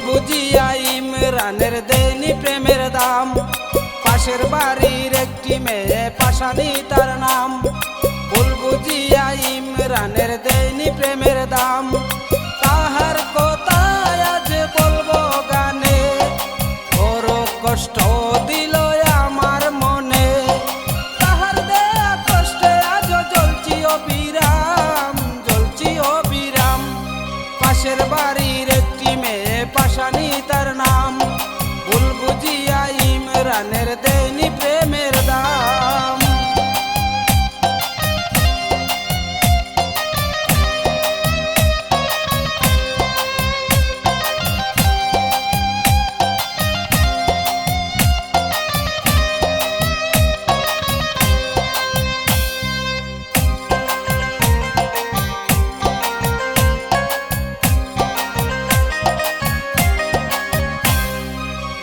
বুঝিয়া ইমরানের দেনি প্রেমের দাম। পাশের বাড়ির একটি মেয়ে পাশানি তার নাম। ভুল বুঝিয়া ইমরানের দেনি প্রেমের দাম। তাহার কথায় আজ বলবো গানে, বড় কষ্ট দিল আমার মনে। তাহার দেয়া কষ্টে আজ জ্বলছি অবিরাম, জ্বলছি অবিরাম। পাশের বাড়ির একটি মেয়ে পাশানি তার নাম। ভুল বুঝিয়া ইমরানের দেনি প্রেমের দাম।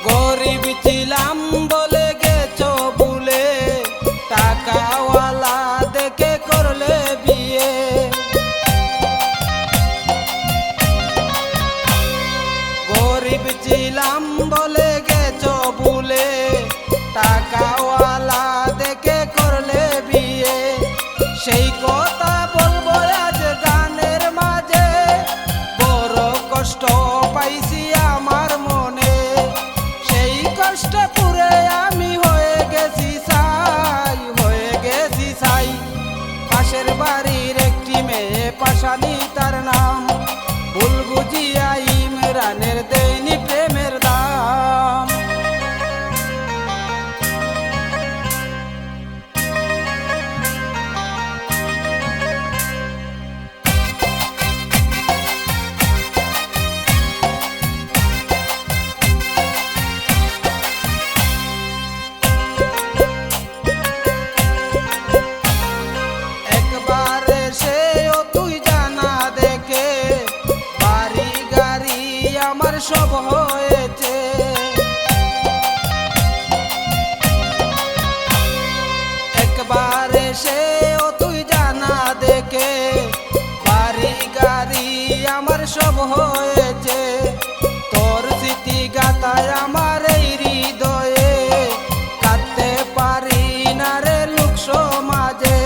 গরিব ছিলাম বলে গেছো ভুলে, টাকাওয়ালা দেখে করলে বিয়ে। গরিব ছিলাম বলে গেছো ভুলে, টাকাওয়ালা দেখে করলে বিয়ে। সেই কথা বলবো আজ গানের মাঝে, বড় কষ্ট পাইছি আমার মনে। সেই কষ্টে পুরে আমি হয়ে গেছি ছাই, হয়ে গেছি ছাই। পাশের বাড়ির একটি মেয়ে পাশানি তার নাম। ভুল বুঝিয়া ইমরানের দেনি প্রেমের দাম। আমার সব হয়েছে, একবার এসে ও তুই জানা দেখে। বাড়ি গাড়ি আমার সব হয়েছে, তোর স্মৃতি গাথায় আমার এই হৃদয়ে। কাঁদতে পারি না রে লোক সমাজে,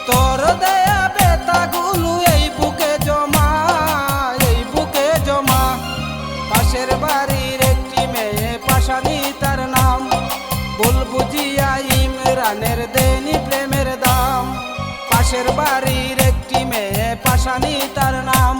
তোর দেয়া বেতাগুলো এই বুকে জমা, এই বুকে জমা। পাশের বাড়ির একটি মেয়ে পাশানি তার নাম। ভুল বুঝিয়া ইমরানের দেনি প্রেমের দাম। পাশের বাড়ির একটি মেয়ে পাশানি তার নাম।